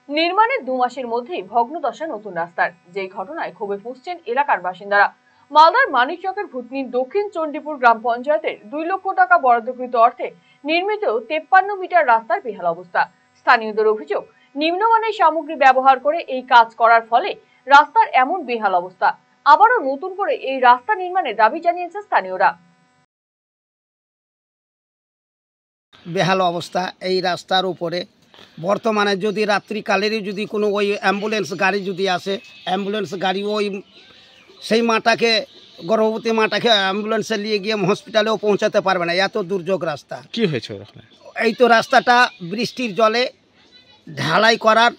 নির্মাণের 2 মাসের মধ্যেই ভগ্নদশা নতুন রাস্তার, যেই ঘটনায় ক্ষোভে ফুঁসছেন এলাকার বাসিন্দারা। মালদার মানিকচকের ভূতনির দক্ষিণ চণ্ডীপুর গ্রাম পঞ্চায়েতের 2 লক্ষ টাকা বরাদ্দকৃত অর্থে নির্মিত 53 মিটার রাস্তার বেহাল অবস্থা। স্থানীয়দের অভিযোগ, নিম্নমানের সামগ্রী ব্যবহার করে এই কাজ করার ফলে রাস্তার এমন বেহাল অবস্থা। আবারও নতুন করে এই রাস্তা নির্মাণের দাবি জানিয়েছে স্থানীয়রা। বেহাল অবস্থা এই রাস্তার উপরে। বর্তমানে যদি রাত্রিকালেরই যদি কোনো ওই অ্যাম্বুলেন্স গাড়ি যদি আসে, অ্যাম্বুলেন্স গাড়ি ওই সেই মাটাকে, গর্ভবতী মাটাকে অ্যাম্বুলেন্সে নিয়ে গিয়ে হসপিটালেও পৌঁছাতে পারবে না, এত দুর্যোগ রাস্তা। কি হয়েছে? এই তো রাস্তাটা বৃষ্টির জলে ঢালাই করার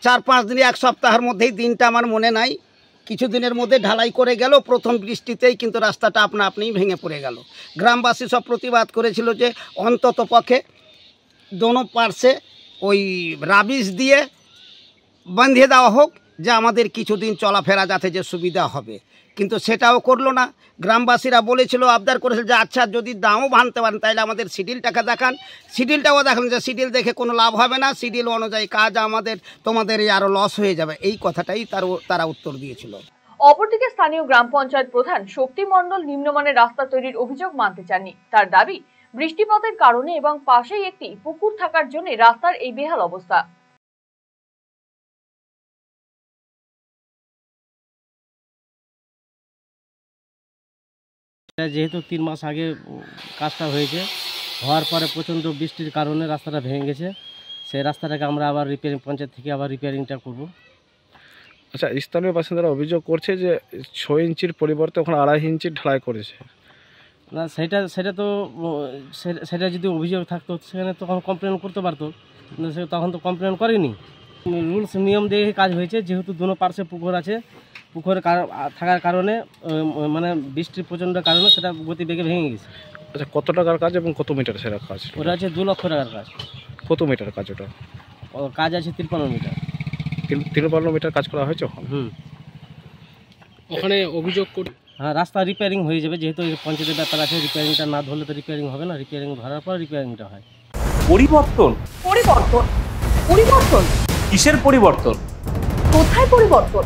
4-5 দিন, 1 সপ্তাহের মধ্যেই, দিনটা আমার মনে নাই, কিছুদিনের মধ্যে ঢালাই করে গেল। প্রথম বৃষ্টিতেই কিন্তু রাস্তাটা আপনা আপনিই ভেঙে পড়ে গেল। গ্রামবাসী সব প্রতিবাদ করেছিল যে অন্তত পক্ষে দোনো পার্শ্বে ওই রাবিশ দিয়ে বাঁধিয়ে দেওয়া হোক, যে আমাদের কিছুদিন চলাফেরা যাতে যে সুবিধা হবে, কিন্তু সেটাও করলো না। গ্রামবাসীরা বলেছিল, আবদার করেছিল যে আচ্ছা যদি দামও ভাঙতে পারেন তাহলে আমাদের শিডিউলটাকে দেখান। শিডিউলটাও দেখালেন যে শিডিউল দেখে কোনো লাভ হবে না, শিডিউল অনুযায়ী কাজ তোমাদের আরও লস হয়ে যাবে। এই কথাটাই তারা উত্তর দিয়েছিল। অপরদিকে স্থানীয় গ্রাম পঞ্চায়েত প্রধান শক্তি মণ্ডল নিম্নমানের রাস্তা তৈরির অভিযোগ মানতে চাননি। তার দাবি, বৃষ্টিপাতের কারণে এবং পাশেই একটি পুকুর থাকার জন্য রাস্তার এই বেহাল অবস্থা। যেহেতু 3 মাস আগে কাজটা হয়েছে, হওয়ার পরে প্রচণ্ড বৃষ্টির কারণে রাস্তাটা ভেঙে গেছে। সেই রাস্তাটাকে আমরা আবার রিপেয়ারিং, পঞ্চায়েত থেকে আবার রিপেয়ারিংটা করব। আচ্ছা, স্থানীয় বাসিন্দারা অভিযোগ করছে যে 6 ইঞ্চির পরিবর্তে ওখানে 2.5 ইঞ্চি ঢালাই করেছে। না, সেটা যদি অভিযোগ থাকতো সেখানে তখন কমপ্লেন করতে পারতো, তখন তো কমপ্লেন করেনি। রুলস নিয়ম দিয়ে কাজ হয়েছে। যেহেতু দুনো পার্শ্বে পুকুর আছে, পুকুরে থাকার কারণে মানে বৃষ্টির প্রচণ্ড কারণে সেটা গতিবেগে ভেঙে গেছে। আচ্ছা, কত টাকার কাজ এবং কত মিটার সেটা কাজ? ওটা আছে 2 লক্ষ টাকার কাজ। কত মিটার কাজ? ওটা কাজ আছে 53 মিটার। 53 মিটার কাজ করা হয়েছে ওখানে অভিযোগ করে। হ্যাঁ, রাস্তা রিপেয়ারিং হয়ে যাবে। যেহেতু পঞ্চায়েতের ব্যাপার আছে, রিপেয়ারিংটা না ধরলে তো রিপেয়ারিং হবে না। রিপেয়ারিং ধরার পর রিপেয়ারিংটা হয়। পরিবর্তন পরিবর্তন পরিবর্তন কিসের পরিবর্তন? কোথায় পরিবর্তন?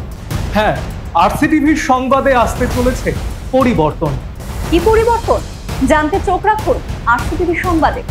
হ্যাঁ, আরসিটিভির সংবাদে আসতে চলেছে পরিবর্তন। কি পরিবর্তন জানতে চোখ রাখুন আরসিটিভি সংবাদে।